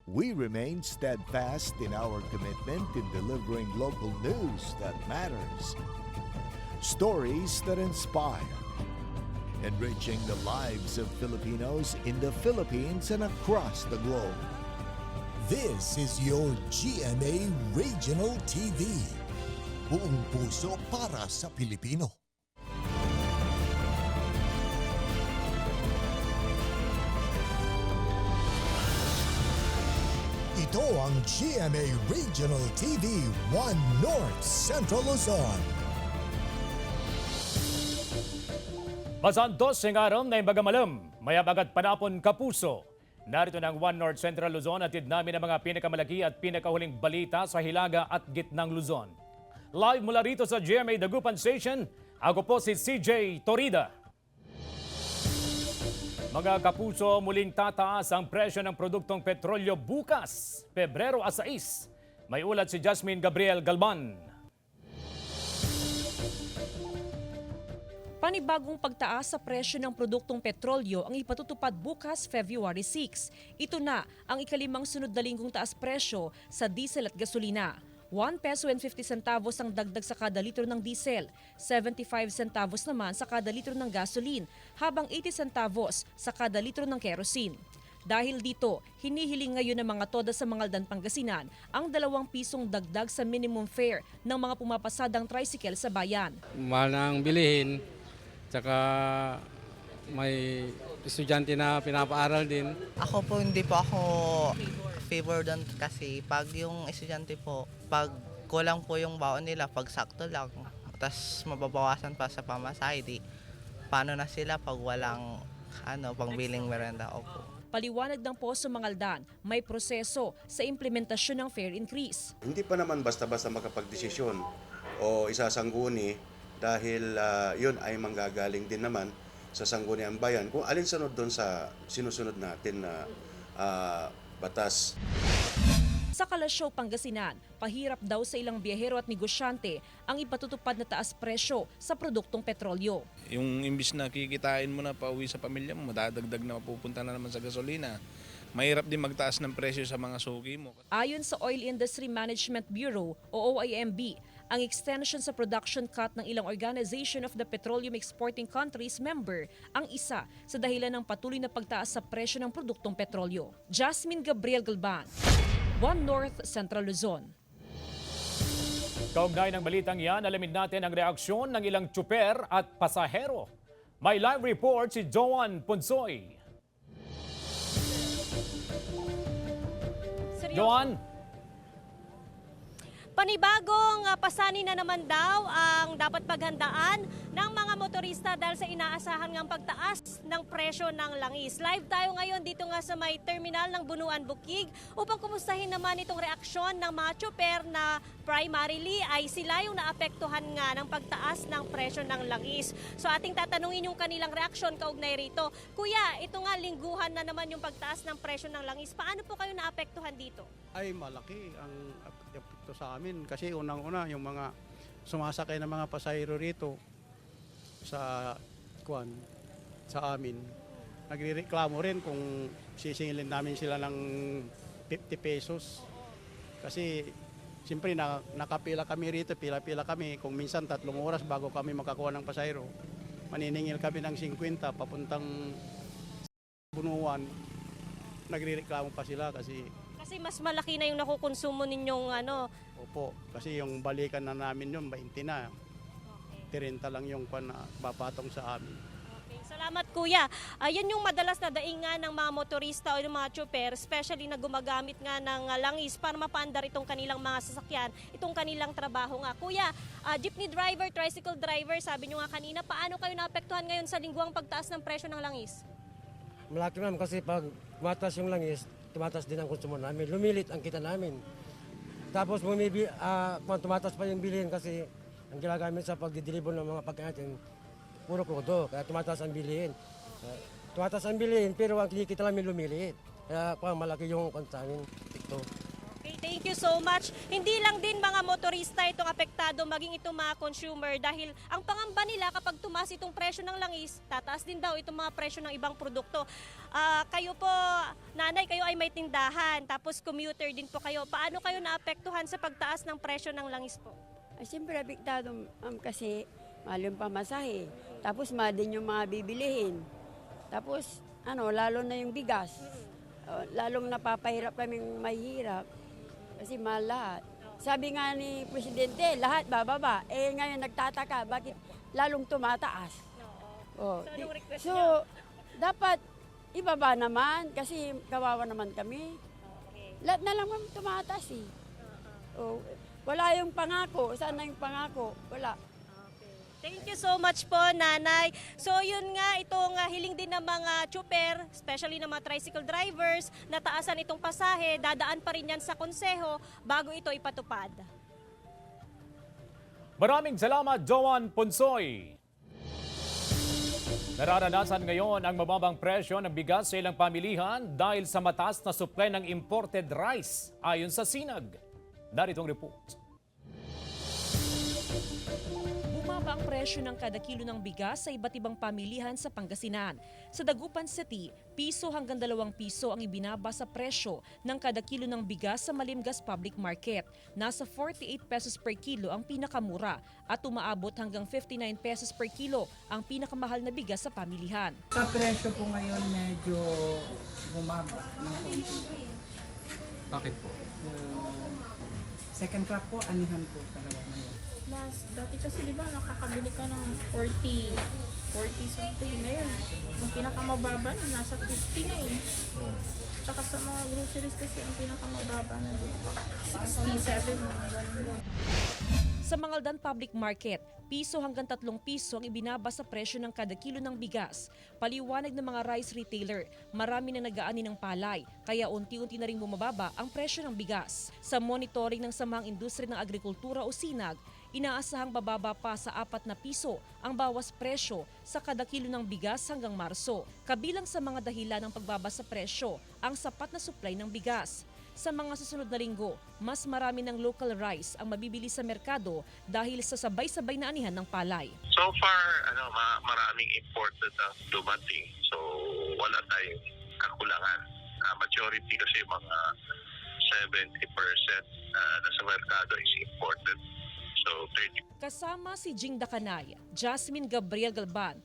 We remain steadfast in our commitment in delivering local news that matters. Stories that inspire. Enriching the lives of Filipinos in the Philippines and across the globe. This is your GMA Regional TV. Buong puso para sa Pilipino. Ito ang GMA Regional TV 1 North Central Luzon. Masantos ng araw na imbagamalam, mayabagat panapon kapuso. Narito ng One North Central Luzon, atid namin ang mga pinakamalaki at pinakahuling balita sa Hilaga at Gitnang Luzon. Live mula rito sa GMA Dagupan Station, ako po si CJ Torida. Mga kapuso, muling tataas ang presyo ng produktong petrolyo bukas, Pebrero 6. May ulat si Jasmine Gabriel Galban. Panibagong pagtaas sa presyo ng produktong petrolyo ang ipatutupad bukas, February 6. Ito na ang ikalimang sunod na linggong taas presyo sa diesel at gasolina. 1 peso and 50 centavos ang dagdag sa kada litro ng diesel, 75 centavos naman sa kada litro ng gasoline, habang 80 centavos sa kada litro ng kerosene. Dahil dito, hinihiling ngayon ng mga toda sa Mangaldan, Pangasinan ang 2 pisong dagdag sa minimum fare ng mga pumapasadang tricycle sa bayan. Mahal na ang bilihin, tsaka may estudyante na pinapaaral din. Ako po hindi po ako favor doon kasi pag yung estudyante po, pag kulang po yung baon nila, pag sakto lang, tapos mababawasan pa sa pamasahe, di paano na sila pag walang pangbiling merenda? Opo. Paliwanag ng Poso Mangaldan, may proseso sa implementasyon ng fare increase. Hindi pa naman basta-basta makapagdesisyon o isasangguni dahil yun ay manggagaling din naman sa sangguniang bayan kung alinsunod doon sa sinusunod natin na batas. Sa Kalasyaw, Pangasinan, pahirap daw sa ilang biyahero at negosyante ang ipatutupad na taas presyo sa produktong petrolyo. Yung imbis na kikitain mo na pauwi sa pamilya mo, madadagdag na mapupunta na naman sa gasolina. Mahirap din magtaas ng presyo sa mga suki mo. Ayon sa Oil Industry Management Bureau o OIMB, ang extension sa production cut ng ilang Organization of the Petroleum Exporting Countries member ang isa sa dahilan ng patuloy na pagtaas sa presyo ng produktong petrolyo. Jasmine Gabriel Galban, One North Central Luzon. Kaugnay ng balitang yan, alamin natin ang reaksyon ng ilang tsuper at pasahero. May live report si Joan Ponsoy. Joan? Panibagong pasanin na naman daw ang dapat paghandaan ng mga motorista dahil sa inaasahan ngang pagtaas ng presyo ng langis. Live tayo ngayon dito nga sa may terminal ng Bunuan Bukid upang kumustahin naman itong reaksyon ng mga tsuper na primarily ay sila yung naapektuhan nga ng pagtaas ng presyo ng langis. So ating tatanungin yung kanilang reaksyon kaugnay rito. Kuya, ito nga lingguhan na naman yung pagtaas ng presyo ng langis. Paano po kayo naapektuhan dito? Ay malaki ang epekto sa amin kasi unang-una yung mga sumasakay ng mga pasahero rito sa amin. Nagrereklamo rin kung sisingilin namin sila ng 50 pesos. Kasi siyempre nakapila kami rito, pila-pila kami. Kung minsan 3 oras bago kami makakuha ng pasahero, maniningil kami ng 50 papuntang Bunuan. Nagrereklamo pa sila kasi mas malaki na yung nakukonsumo ninyong Opo, kasi yung balikan na namin yun, 20 na. 30 lang yung papatong sa amin. Okay. Salamat kuya. Yan yung madalas na daingan ng mga motorista o ng mga tsuper, especially na gumagamit nga ng langis para mapaandar itong kanilang mga sasakyan, itong kanilang trabaho nga. Kuya, jeepney driver, tricycle driver, sabi nyo nga kanina, paano kayo naapektuhan ngayon sa lingguang pagtaas ng presyo ng langis? Malaki naman kasi pag tumataas yung langis, tumataas din ang konsumo namin. Lumilit ang kita namin. Tapos kung tumataas pa yung bilihin kasi ang ginagamit sa pagdideliver ng mga pagkain natin, puro krudo, kaya tumataas ang bilihin. Tumataas ang bilihin pero ang kinikita namin lumilit. Kaya malaki yung konsamin dito. Okay, thank you so much. Hindi lang din mga motorista itong apektado, maging itong mga consumer dahil ang pangamba nila kapag tumaas itong presyo ng langis, tataas din daw itong mga presyo ng ibang produkto. Kayo po, nanay, kayo ay may tindahan, tapos commuter din po kayo. Paano kayo naapektuhan sa pagtaas ng presyo ng langis po? Ay, siyempre, apektado kasi mahal yung pamasahe. Tapos mahal din yung mga bibilihin. Tapos, lalo na yung bigas. Lalong napapahirap kaming mahirap. Kasi mahal lahat. Sabi nga ni Presidente, lahat bababa. Ngayon nagtataka, bakit lalong tumataas? So, dapat ibaba naman kasi kawawa naman kami. Lahat na lang tumataas eh. Wala yung pangako. Saan na yung pangako? Wala. Thank you so much po, nanay. So yun nga, itong hiling din ng mga tsuper, especially ng mga tricycle drivers, na taasan itong pasahe, dadaan pa rin yan sa konseho bago ito ipatupad. Maraming salamat, Joan Punsoy. Nararanasan ngayon ang mababang presyo ng bigas sa ilang pamilihan dahil sa mataas na supply ng imported rice ayon sa Sinag. Narito ang report. Bumaba ang presyo ng kada kilo ng bigas sa iba't ibang pamilihan sa Pangasinan. Sa Dagupan City, piso hanggang 2 piso ang ibinaba sa presyo ng kada kilo ng bigas sa Malimgas Public Market. Nasa 48 pesos per kilo ang pinakamura at umaabot hanggang 59 pesos per kilo ang pinakamahal na bigas sa pamilihan. Sa presyo po ngayon medyo bumaba ng konti. Bakit po? Second crop po, anihan po talaga ngayon. Dati kasi di ba nakakabili ka ng 40 something ngayon. Ang pinakamababa na nasa 50 na eh. Tsaka sa mga groceries kasi ang pinakamababa na dito. 67 mga ganun. Sa Mangaldan Public Market, piso hanggang 3 piso ang ibinaba sa presyo ng kada kilo ng bigas. Paliwanag ng mga rice retailer, marami na nag-aani ng palay, kaya unti-unti na rin bumababa ang presyo ng bigas. Sa monitoring ng Samahang Industriya ng Agrikultura o SINAG, inaasahang bababa pa sa 4 na piso ang bawas presyo sa kada kilo ng bigas hanggang Marso. Kabilang sa mga dahilan ng pagbaba sa presyo, ang sapat na supply ng bigas. Sa mga susunod na linggo, mas marami ng local rice ang mabibili sa merkado dahil sa sabay-sabay na anihan ng palay. So far, maraming imported na dumating. So wala tayong kakulangan. Majority kasi mga 70% na sa merkado is imported. So 30%. Kasama si Jing Dakanay, Jasmine Gabriel Galban,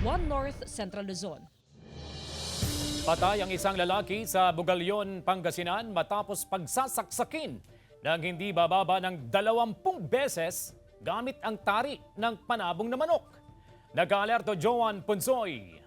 One North Central Luzon. Patay ang isang lalaki sa Bugalyon, Pangasinan matapos pagsasaksakin ng hindi bababa ng 20 beses gamit ang tari ng panabong na manok. Nag-aalerto Joan Punsoy.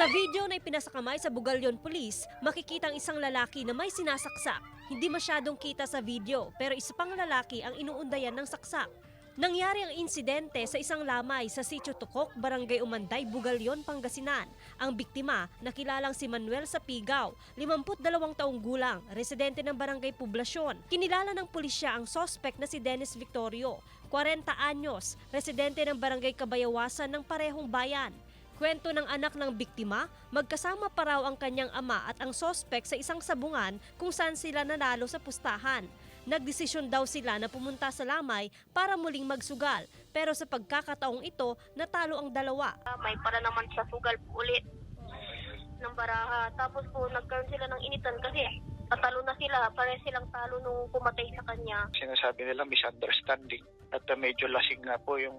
Sa video na ipinasakamay sa Bugalyon Police, makikita ang isang lalaki na may sinasaksak. Hindi masyadong kita sa video, pero isa pang lalaki ang inuundayan ng saksak. Nangyari ang insidente sa isang lamay sa Sitio Tukok, Barangay Umanday, Bugalyon, Pangasinan. Ang biktima, nakilalang si Manuel Sapigaw, 52 taong gulang, residente ng Barangay Poblasyon. Kinilala ng pulisya ang sospek na si Dennis Victorio, 40 anyos, residente ng Barangay Kabayawasan ng parehong bayan. Kwento ng anak ng biktima, magkasama pa raw ang kanyang ama at ang sospek sa isang sabungan kung saan sila nanalo sa pustahan. Nagdesisyon daw sila na pumunta sa lamay para muling magsugal. Pero sa pagkakataong ito, natalo ang dalawa. May para naman sa sugal po ulit ng baraha. Tapos po nagkaroon sila ng initan kasi patalo na sila. Pare silang talo nung pumatay sa kanya. Sinasabi nila misunderstanding at medyo lasing nga po yung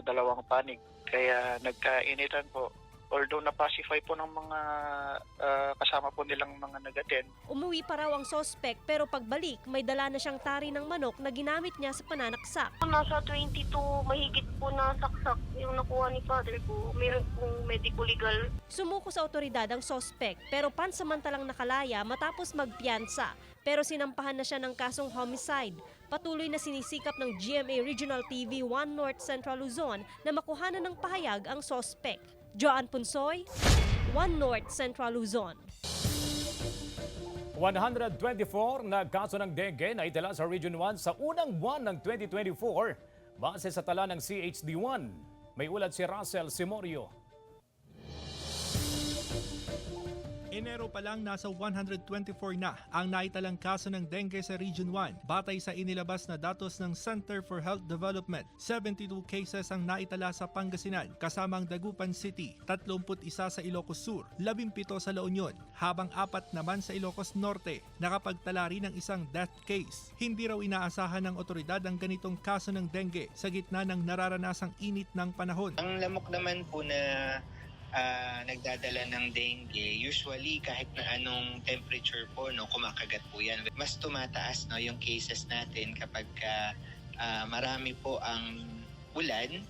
dalawang panig. Kaya nagkainitan po. Although na-pacify po ng mga kasama po nilang mga nag-attend. Umuwi pa raw ang sospek pero pagbalik may dala na siyang tari ng manok na ginamit niya sa pananaksak. Nasa 22 mahigit po na saksak yung nakuha ni father ko. Meron pong medical legal. Sumuko sa otoridad ang sospek pero pansamantalang nakalaya matapos magpiyansa. Pero sinampahan na siya ng kasong homicide. Patuloy na sinisikap ng GMA Regional TV 1 North Central Luzon na makuhanan ng pahayag ang sospek. Joan Punsoy, One North Central Luzon. 124 na kaso ng dengue na itala sa Region 1 sa unang buwan ng 2024 base sa tala ng CHD1. May ulat si Russell Simorio. Enero pa lang nasa 124 na ang naitalang kaso ng dengue sa Region 1. Batay sa inilabas na datos ng Center for Health Development, 72 cases ang naitala sa Pangasinan, kasamang Dagupan City, 31 sa Ilocos Sur, 17 sa La Union, habang 4 naman sa Ilocos Norte. Nakapagtala rin ng isang death case. Hindi raw inaasahan ng otoridad ang ganitong kaso ng dengue sa gitna ng nararanasang init ng panahon. Ang lamok naman po na nagdadala ng dengue, usually kahit na anong temperature po, no, kumakagat po yan. Mas tumataas, no, yung cases natin kapag marami po ang ulan,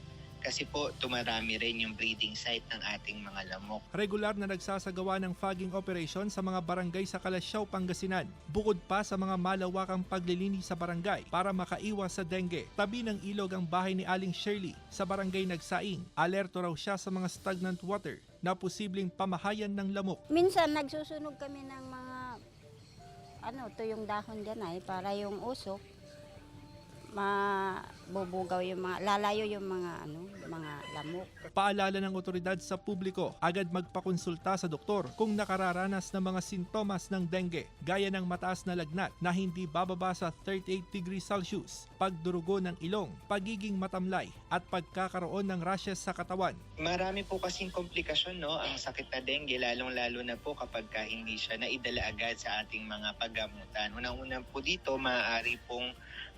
kasi po tumarami rin yung breeding site ng ating mga lamok. Regular na nagsasagawa ng fogging operation sa mga barangay sa Calasiao, Pangasinan. Bukod pa sa mga malawakang paglilinis sa barangay para makaiwas sa dengue. Tabi ng ilog ang bahay ni Aling Shirley sa barangay Nagsaing. Alerto raw siya sa mga stagnant water na posibleng pamahayan ng lamok. Minsan nagsusunog kami ng mga tuyong dahon dyan para yung usok mabubugaw yung mga lalayo yung mga lamok. Paalala ng otoridad sa publiko, agad magpakonsulta sa doktor kung nakararanas ng mga sintomas ng dengue, gaya ng mataas na lagnat na hindi bababa sa 38 degrees Celsius, pagdurugo ng ilong, pagiging matamlay at pagkakaroon ng rashes sa katawan. Marami po kasing komplikasyon, no, ang sakit na dengue, lalong-lalo na po kapag hindi siya naidala agad sa ating mga paggamutan. Unang-una po dito, maaari pong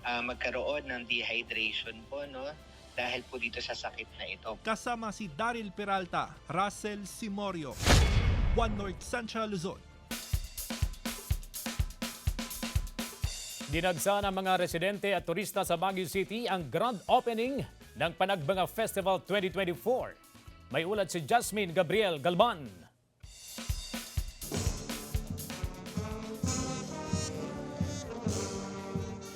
magkaroon ng dehydration po, no, dahil po dito sa sakit na ito. Kasama si Daryl Peralta, Russell Simorio, One North Central Luzon. Dinagsa ng mga residente at turista sa Baguio City ang grand opening ng Panagbanga Festival 2024. May ulat si Jasmine Gabriel Galban.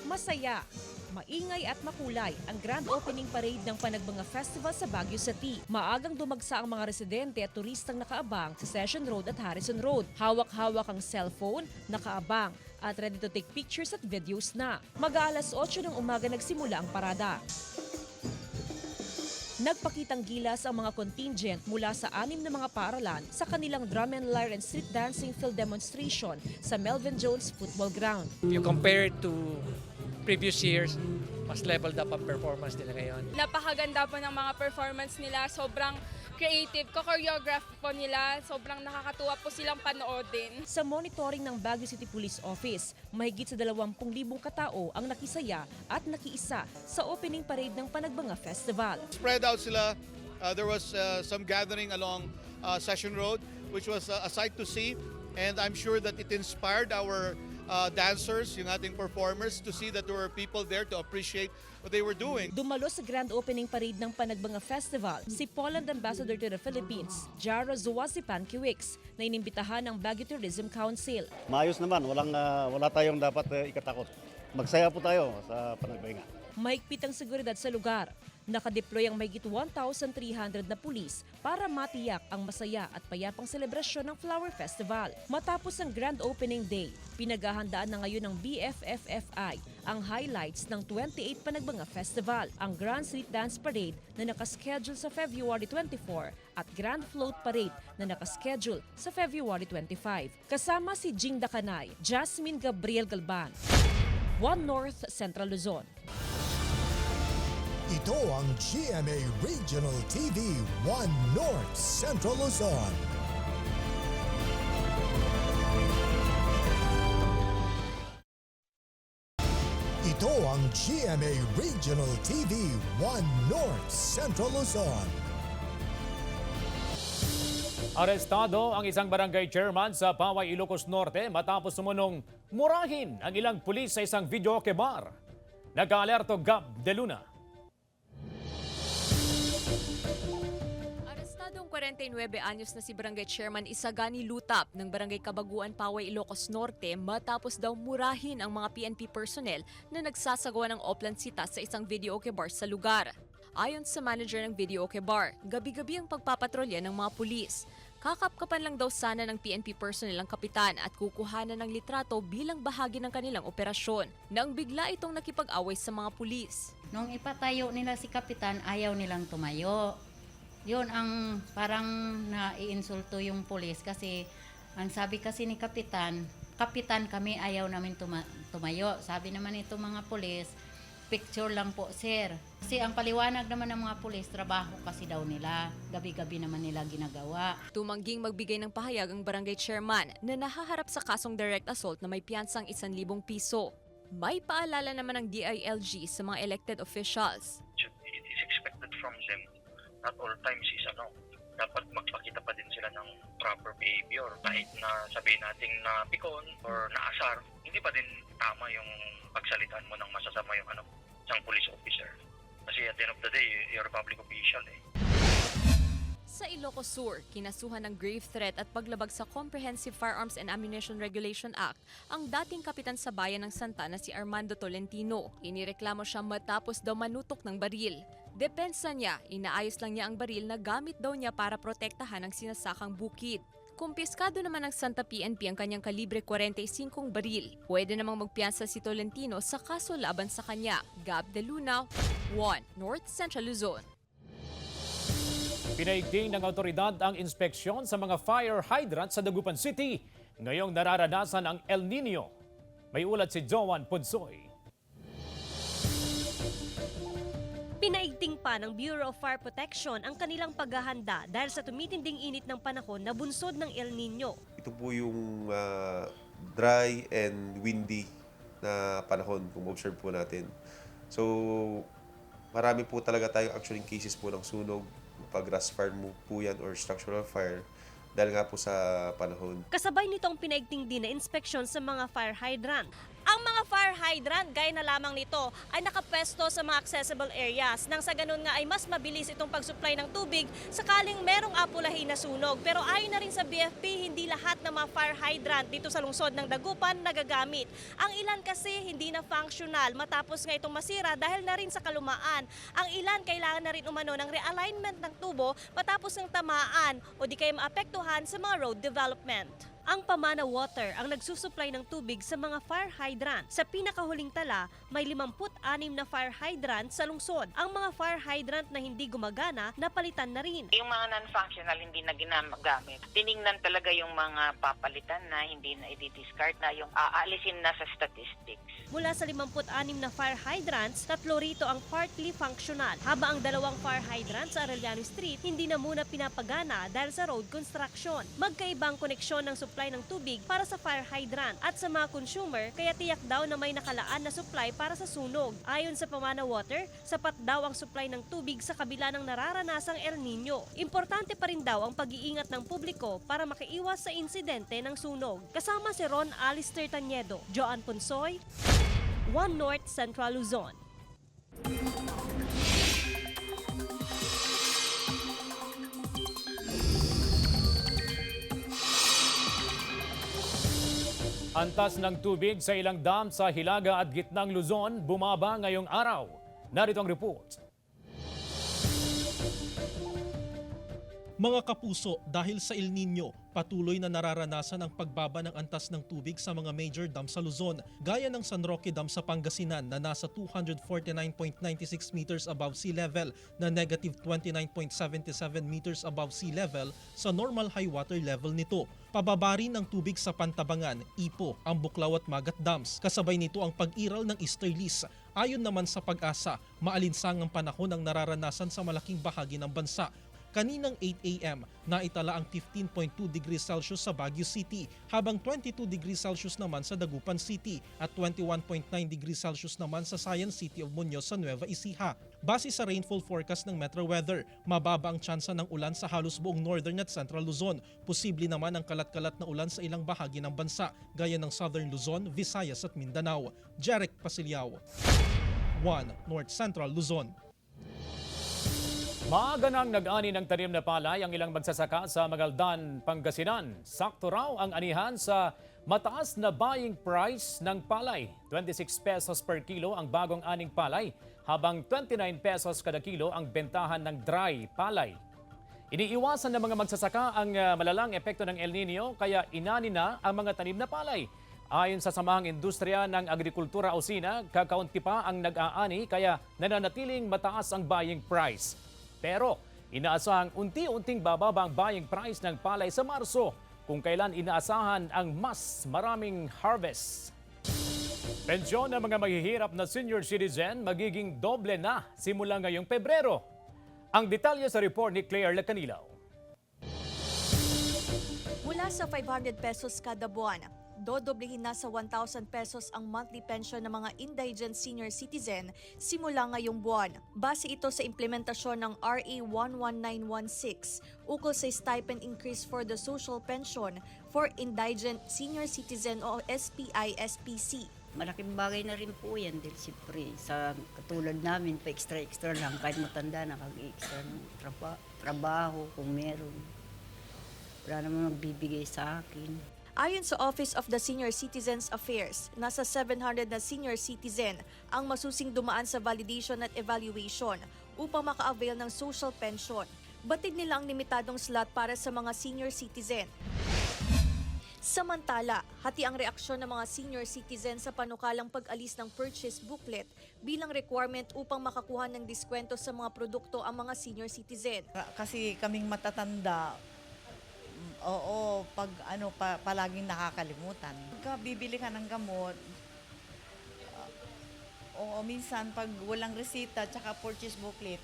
Masaya, maingay at makulay ang grand opening parade ng Panagbanga Festival sa Baguio City. Maagang dumagsa ang mga residente at turistang nakaabang sa Session Road at Harrison Road. Hawak-hawak ang cellphone, nakaabang at ready to take pictures at videos na. Mag-aalas 8 ng umaga nagsimula ang parada. Nagpakitang gilas ang mga contingent mula sa 6 na mga paaralan sa kanilang drum and lyre and street dancing field demonstration sa Melvin Jones Football Ground. You compare it to previous years, mas leveled up ang performance nila ngayon. Napakaganda po ng mga performance nila, sobrang creative, choreograph po nila, sobrang nakakatuwa po silang panoodin. Sa monitoring ng Baguio City Police Office, mahigit sa 20,000 katao ang nakisaya at nakiisa sa opening parade ng Panagbanga Festival. Spread out sila. There was some gathering along Session Road, which was a sight to see, and I'm sure that it inspired our dancers, yung ating performers, to see that there were people there to appreciate what they were doing. Dumalo sa grand opening parade ng Panagbanga Festival si Poland Ambassador to the Philippines, Jara Zuwazipan Kiwix, na inimbitahan ng Baguio Tourism Council. Maayos naman, wala tayong dapat ikatakot. Magsaya po tayo sa Panagbanga. Mahigpit ang seguridad sa lugar. Nakadeploy ang mahigit 1,300 na pulis para matiyak ang masaya at payapang selebrasyon ng Flower Festival. Matapos ang grand opening day, pinaghahandaan na ngayon ng BFFFI ang highlights ng 28 Panagbanga Festival, ang Grand Street Dance Parade na nakaschedule sa February 24 at Grand Float Parade na nakaschedule sa February 25. Kasama si Jing Dakanay, Jasmine Gabriel Galban, One North Central Luzon. Ito ang GMA Regional TV 1 North Central Luzon. Ito ang GMA Regional TV 1 North Central Luzon. Arestado ang isang barangay chairman sa Paway, Ilocos Norte matapos sumunong murahin ang ilang pulis sa isang videoke bar. Nag-aalerto Gab De Luna. Arestadong 49 anyos na si barangay chairman Isagani Lutap ng barangay Kabaguan, Paway, Ilocos Norte matapos daw murahin ang mga PNP personnel na nagsasagawa ng Oplan Sita sa isang videoke bar sa lugar. Ayon sa manager ng videoke bar, gabi-gabi ang pagpapatrolya ng mga pulis. Kakapkapan lang daw sana ng PNP personnel ang kapitan at kukuhanan ng litrato bilang bahagi ng kanilang operasyon nang bigla itong nakipag-away sa mga pulis. Nung ipatayo nila si kapitan, ayaw nilang tumayo. Yun ang parang naiinsulto yung pulis kasi Ang sabi kasi ni Kapitan, Kapitan kami ayaw namin tumayo. Sabi naman ito mga pulis, picture lang po sir. Kasi ang paliwanag naman ng mga pulis, trabaho kasi daw nila. Gabi-gabi naman nila ginagawa. Tumangging magbigay ng pahayag ang barangay chairman na nahaharap sa kasong direct assault na may piyansang 1,000 piso. May paalala naman ng DILG sa mga elected officials. It is expected from them, not all times is dapat magpakita pa din sila ng proper behavior. Kahit na sabihin natin na pikon or naasar, hindi pa din tama yung pagsalitaan mo ng masasama yung isang police officer. Kasi at the end of the day, you're a public official eh. Sa Ilocos Sur, kinasuhan ng grave threat at paglabag sa Comprehensive Firearms and Ammunition Regulation Act ang dating kapitan sa bayan ng Santa na si Armando Tolentino. Inireklamo siya matapos daw manutok ng baril. Depensa niya, inaayos lang niya ang baril na gamit daw niya para protektahan ang sinasakang bukid. Kumpiskado naman ng Santa PNP ang kanyang kalibre 45 baril. Pwede namang magpiyansa si Tolentino sa kaso laban sa kanya. Gab de Luna, 1 North Central Luzon. Pinaigting ng awtoridad ang inspeksyon sa mga fire hydrant sa Dagupan City. Ngayong nararanasan ang El Nino. May ulat si Joan Ponsoy. Pinaigting pa ng Bureau of Fire Protection ang kanilang paghahanda dahil sa tumitinding init ng panahon na bunsod ng El Nino. Ito po yung dry and windy na panahon kung observe po natin. So, marami po talaga tayong actually cases po ng sunog, pag grass fire po yan or structural fire dahil nga po sa panahon. Kasabay nito ang pinaigting din na inspeksyon sa mga fire hydrant. Ang mga fire hydrant, gaya na lamang nito, ay nakapwesto sa mga accessible areas nang sa ganun nga ay mas mabilis itong pag-supply ng tubig sakaling merong apulahin na sunog. Pero ayon na rin sa BFP, hindi lahat ng mga fire hydrant dito sa lungsod ng Dagupan nagagamit. Ang ilan kasi hindi na functional matapos nga itong masira dahil na rin sa kalumaan. Ang ilan kailangan na rin umano ng realignment ng tubo matapos ng tamaan o di kaya maapektuhan sa mga road development. Ang Pamana Water ang nagsusupply ng tubig sa mga fire hydrant. Sa pinakahuling tala, may 56 na fire hydrant sa lungsod. Ang mga fire hydrant na hindi gumagana, napalitan na rin. Yung mga non-functional hindi na ginagamit. Tiningnan talaga yung mga papalitan na hindi na i-discard na yung aalisin na sa statistics. Mula sa 56 na fire hydrants, 3 rito ang partly functional. Habang ang 2 fire hydrants sa Arellano Street, hindi na muna pinapagana dahil sa road construction. Magkaibang koneksyon ng supply ng tubig para sa fire hydrant at sa mga consumer, kaya tiyak daw na may nakalaan na supply para sa sunog. Ayon sa Pamana Water, sapat daw ang supply ng tubig sa kabila ng nararanasang El Nino. Importante pa rin daw ang pag-iingat ng publiko para makaiwas sa insidente ng sunog. Kasama si Ron Alistair Taniedo, Joan Ponsoy, 1 North Central Luzon. Antas ng tubig sa ilang dam sa Hilaga at Gitnang Luzon bumaba ngayong araw. Narito ang report. Mga kapuso, dahil sa El Nino, patuloy na nararanasan ang pagbaba ng antas ng tubig sa mga major dam sa Luzon, gaya ng San Roque Dam sa Pangasinan na nasa 249.96 meters above sea level na negative 29.77 meters above sea level sa normal high water level nito. Pababa rin ng tubig sa Pantabangan, Ipo, ang Buklaw at Magat Dams. Kasabay nito ang pag-iral ng Easterlies. Ayon naman sa Pag-asa, maalinsangang panahon ang nararanasan sa malaking bahagi ng bansa. Kaninang 8 a.m., naitala ang 15.2 degrees Celsius sa Baguio City, habang 22 degrees Celsius naman sa Dagupan City at 21.9 degrees Celsius naman sa Science City of Muñoz sa Nueva Ecija. Base sa rainfall forecast ng Metro Weather, mababa ang tsansa ng ulan sa halos buong northern at central Luzon. Posible naman ang kalat-kalat na ulan sa ilang bahagi ng bansa, gaya ng southern Luzon, Visayas at Mindanao. Jeric Pasilyao, 1 North Central Luzon. Maaga nang nag-ani ng tanim na palay ang ilang magsasaka sa Magaldan, Pangasinan. Sakto raw ang anihan sa mataas na buying price ng palay. 26 pesos per kilo ang bagong aning palay, habang 29 pesos kada kilo ang bentahan ng dry palay. Iniiwasan ng mga magsasaka ang malalang epekto ng El Nino, kaya inani na ang mga tanim na palay. Ayon sa Samahang Industriya ng Agrikultura Usina, kakaunti pa ang nag-aani kaya nananatiling mataas ang buying price. Pero inaasahang unti-unting bababa ang buying price ng palay sa Marso kung kailan inaasahan ang mas maraming harvest. Pensyon ng mga mahihirap na senior citizen magiging doble na simula ngayong Pebrero. Ang detalye sa report ni Claire Lacanilaw. Mula sa 500 pesos kada buwan, dodoblehin na sa 1,000 pesos ang monthly pension ng mga indigent senior citizen simula ngayong buwan. Base ito sa implementasyon ng RA 11916 ukol sa stipend increase for the social pension for indigent senior citizen o SPI-SPC. Malaking bagay na rin po yan dahil siyempre sa katulad namin pa extra lang kahit matanda na kag-extra ng trabaho kung meron. Wala naman magbibigay sa akin. Ayon sa Office of the Senior Citizens Affairs, nasa 700 na senior citizen ang masusing dumaan sa validation at evaluation upang maka-avail ng social pension. Batid nila ang limitadong slot para sa mga senior citizen. Samantala, hati ang reaksyon ng mga senior citizen sa panukalang pag-alis ng purchase booklet bilang requirement upang makakuha ng diskwento sa mga produkto ang mga senior citizen. Kasi kaming matatanda, palaging nakakalimutan. Pagka bibili ka ng gamot, minsan pag walang resita tsaka purchase booklet,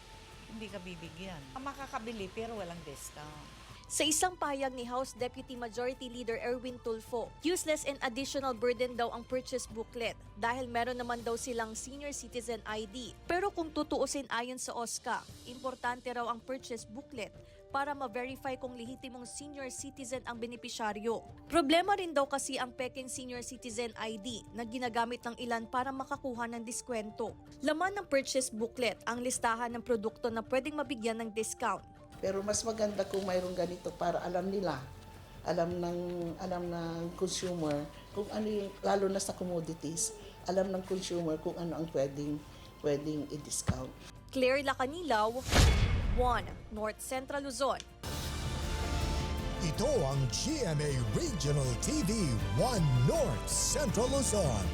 hindi ka bibigyan. Makakabili pero walang discount. Sa isang pahayag ni House Deputy Majority Leader Erwin Tulfo, useless and additional burden daw ang purchase booklet dahil meron naman daw silang senior citizen ID. Pero kung tutuusin ayon sa OSCA, importante raw ang purchase booklet para ma-verify kung lehitimong senior citizen ang benepisyaryo. Problema rin daw kasi ang peking senior citizen ID na ginagamit ng ilan para makakuha ng diskwento. Laman ng purchase booklet ang listahan ng produkto na pwedeng mabigyan ng discount. Pero mas maganda kung mayroong ganito para alam nila, alam ng consumer kung ano yung, lalo na sa commodities, alam ng consumer kung ano ang pwedeng i-discount. Claire Lacanilaw, 1 North Central Luzon. Ito ang GMA Regional TV 1 North Central Luzon.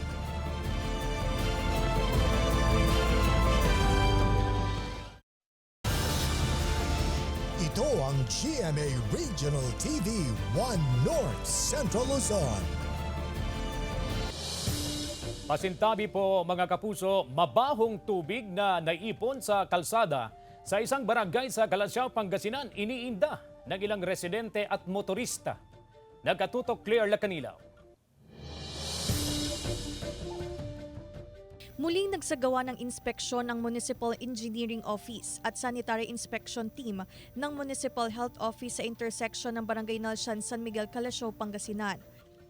Ito ang GMA Regional TV 1 North Central Luzon. Pasintabi po mga kapuso, mabahong tubig na naipon sa kalsada sa isang barangay sa Calasiao, Pangasinan, iniinda ng ilang residente at motorista. Nagkatutok Claire Lacanilaw. Muling nagsagawa ng inspeksyon ng Municipal Engineering Office at Sanitary Inspection Team ng Municipal Health Office sa intersection ng Barangay Nalshan, San Miguel, Calasiao, Pangasinan.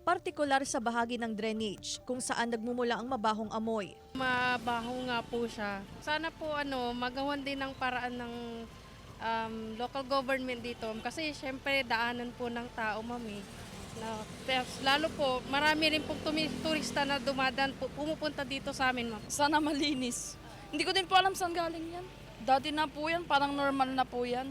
Partikular sa bahagi ng drainage kung saan nagmumula ang mabahong amoy. Mabaho nga po siya. Sana po magawan din ng paraan ng local government dito kasi syempre daanan po ng tao, mami. Lalo po, marami rin pong turista na dumadaan po, pumupunta dito sa amin, ma'am. Sana malinis. Hindi ko din po alam saan galing yan. Dati na po yan, parang normal na po yan.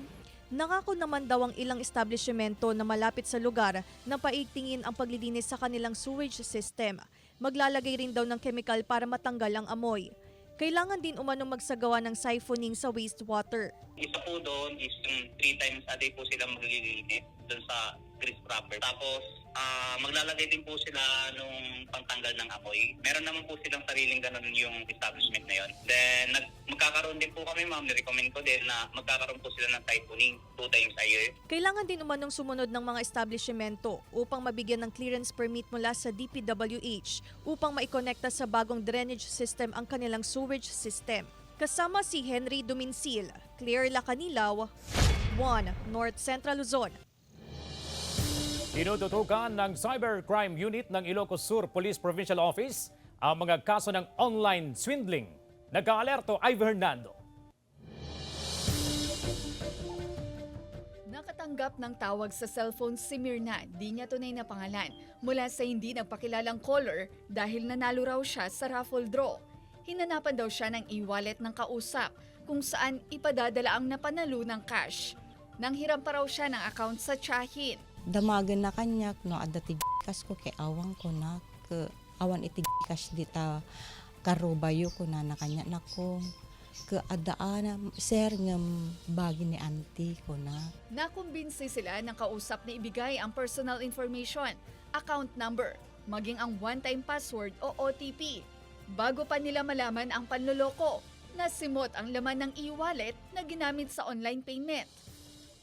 Nangako naman daw ang ilang establishmento na malapit sa lugar na paigtingin ang paglilinis sa kanilang sewage system. Maglalagay rin daw ng chemical para matanggal ang amoy. Kailangan din umanong magsagawa ng siphoning sa wastewater. Isa po doon is 3 times a day po sila maglilinis doon sa grease proper. Tapos maglalagay din po sila nung pangtanggal ng amoy. Meron naman po silang sariling ganun yung establishment na yun. Then magkakaroon din po kami, ma'am, nirecommend ko din na magkakaroon po sila ng siphoning 2 times a year. Kailangan din umanong sumunod ng mga establishmento upang mabigyan ng clearance permit mula sa DPWH upang maikonekta sa bagong drainage system ang kanilang sewage system. Kasama si Henry Duminsil, Claire Lacanilaw, 1 North Central Luzon. Tinututukan ng Cybercrime Unit ng Ilocos Sur Police Provincial Office ang mga kaso ng online swindling. Nagka-alerto Ivy Hernando. Nakatanggap ng tawag sa cellphone si Mirna, di niya tunay na pangalan, mula sa hindi nagpakilalang caller dahil nanalo raw siya sa raffle draw. Hinanapan daw siya ng e-wallet ng kausap kung saan ipadadala ang napanalo ng cash. Nanghiram pa raw siya ng account sa Tsahin. Damagan na kanyak no adda tigikas ko kay awang ko na awan itigikas dita karubayo ko na nakanya nako kaadaan, sir, nga bagi ni auntie ko na. Nakumbinsi sila ng kausap na ibigay ang personal information, account number, maging ang one-time password o OTP. Bago pa nila malaman ang panloloko, nasimot ang laman ng e-wallet na ginamit sa online payment.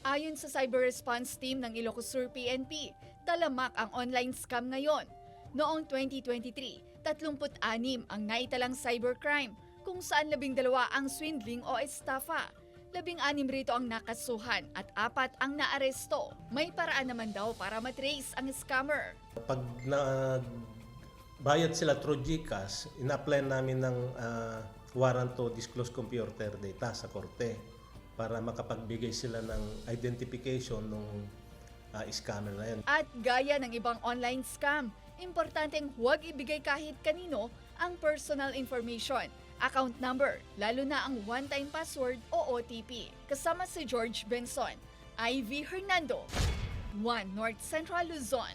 Ayon sa Cyber Response Team ng Ilocos Sur PNP, talamak ang online scam ngayon. Noong 2023, 36 ang naitalang cybercrime, kung saan 12 ang swindling o estafa. 16 rito ang nakasuhan at 4 ang naaresto. May paraan naman daw para matrace ang scammer. Pag bayad sila through GCash, ina-apply namin ng warrant to disclose computer data sa korte para makapagbigay sila ng identification ng scammer na yan. At gaya ng ibang online scam, importanteng huwag ibigay kahit kanino ang personal information, account number, lalo na ang one-time password o OTP. Kasama si George Benson, Ivy Hernando, One North Central Luzon.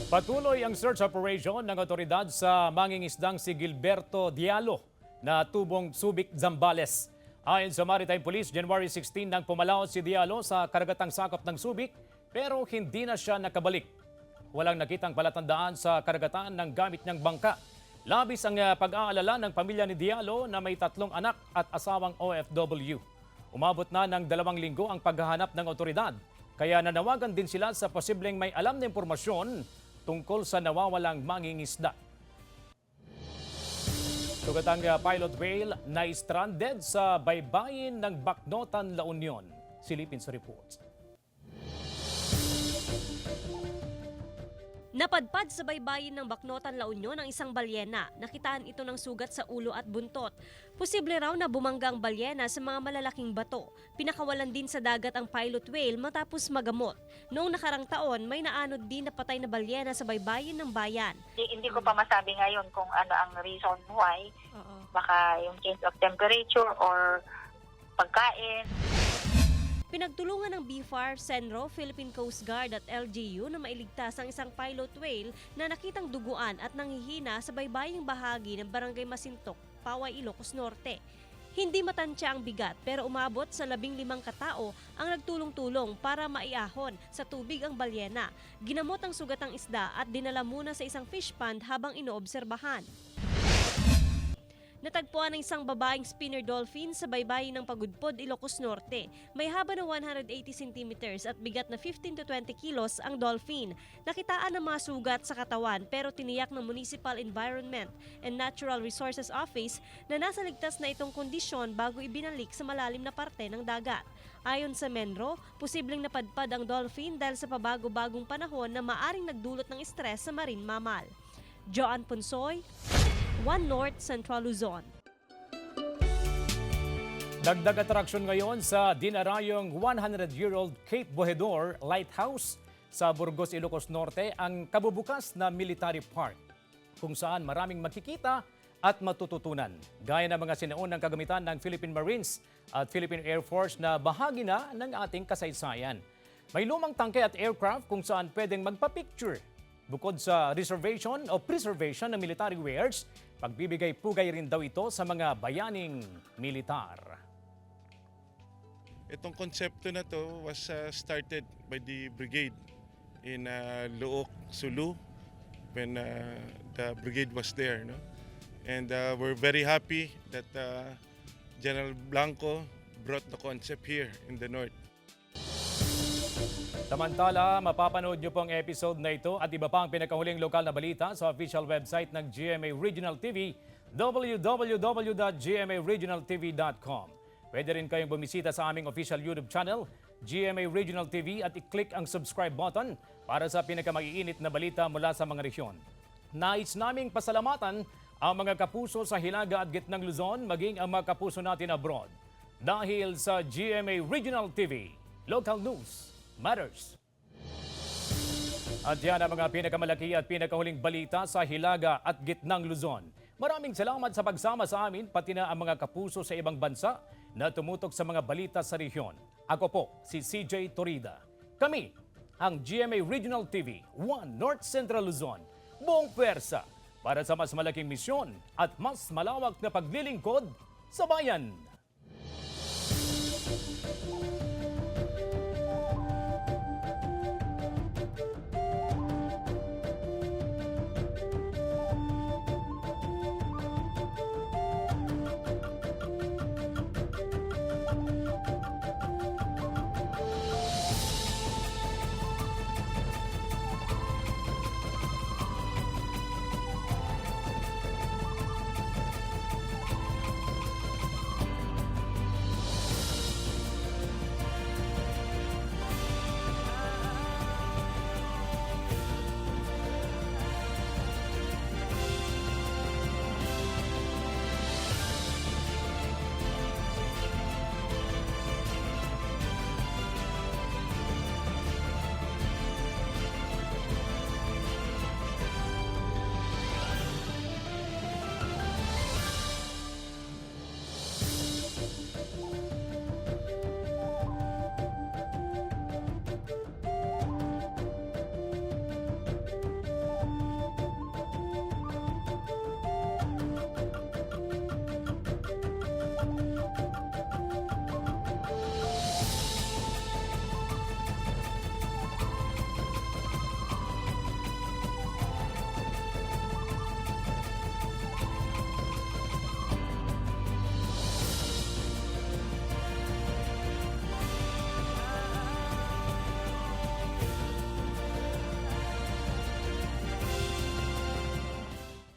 Patuloy ang search operation ng otoridad sa mangingisdang si Gilberto Dialo na tubong Subic, Zambales. Ayon sa Maritime Police, January 16 nang pumalaot si Dialo sa karagatang sakop ng Subic pero hindi na siya nakabalik. Walang nakitang palatandaan sa karagatan ng gamit niyang bangka. Labis ang pag-aalala ng pamilya ni Dialo na may 3 anak at asawang OFW. Umabot na ng 2 linggo ang paghahanap ng otoridad, kaya nanawagan din sila sa posibleng may alam na impormasyon tungkol sa nawawalang mangingisda. Sugatang pilot whale na stranded sa baybayin ng Bacnotan, La Union. Silipin sa report. Napadpad sa baybayin ng Bacnotan, La Union ang isang balyena. Nakitaan ito ng sugat sa ulo at buntot. Posible raw na bumangga ang balyena sa mga malalaking bato. Pinakawalan din sa dagat ang pilot whale matapos magamot. Noong nakarang taon, may naanod din na patay na balyena sa baybayin ng bayan. Hindi ko pa masabi ngayon kung ano ang reason why. Baka yung change of temperature or pagkain. Pinagtulungan ng BFAR, Senro, Philippine Coast Guard at LGU na mailigtas ang isang pilot whale na nakitang duguan at nanghihina sa baybaying bahagi ng Barangay Masintok, Paway, Ilocos Norte. Hindi matansya ang bigat pero umabot sa 15 katao ang nagtulong-tulong para maiahon sa tubig ang balyena. Ginamot ang sugatang isda at dinala muna sa isang fish pond habang inoobserbahan. Natagpuan ng isang babaeng spinner dolphin sa baybayin ng Pagudpod, Ilocos Norte. May haba na 180 cm at bigat na 15 to 20 kilos ang dolphin. Nakitaan ng mga sugat sa katawan pero tiniyak ng Municipal Environment and Natural Resources Office na nasa ligtas na itong kondisyon bago ibinalik sa malalim na parte ng dagat. Ayon sa Menro, posibleng napadpad ang dolphin dahil sa pabago-bagong panahon na maaring nagdulot ng stress sa marine mammal. Joan Punsoy, One North Central Luzon. Dagdag atraksyon ngayon sa dinarayong 100-year-old Cape Bohedor Lighthouse sa Burgos, Ilocos Norte ang kabubukas na military park kung saan maraming makikita at matututunan. Gaya ng mga sinaunang kagamitan ng Philippine Marines at Philippine Air Force na bahagi na ng ating kasaysayan. May lumang tangke at aircraft kung saan pwedeng magpa-picture. Bukod sa reservation o preservation ng military wares, pagbibigay pugay rin daw ito sa mga bayaning militar. Itong konsepto na to was started by the brigade in Luok, Sulu when the brigade was there. No? And we're very happy that General Blanco brought the concept here in the north. Samantala, mapapanood niyo po ang episode na ito at iba pa ang pinakahuling lokal na balita sa official website ng GMA Regional TV, www.gmaregionaltv.com. Pwede rin kayong bumisita sa aming official YouTube channel, GMA Regional TV, at i-click ang subscribe button para sa pinakamaiinit na balita mula sa mga rehiyon. Nais naming pasalamatan ang mga kapuso sa Hilaga at Gitnang Luzon, maging ang mga kapuso natin abroad. Dahil sa GMA Regional TV, local news matters. At yan ang mga pinakamalaki at pinakahuling balita sa Hilaga at Gitnang Luzon. Maraming salamat sa pagsama sa amin, pati na ang mga kapuso sa ibang bansa na tumutok sa mga balita sa rehiyon. Ako po, si CJ Torida. Kami, ang GMA Regional TV, One North Central Luzon. Buong pwersa para sa mas malaking misyon at mas malawak na paglilingkod sa bayan.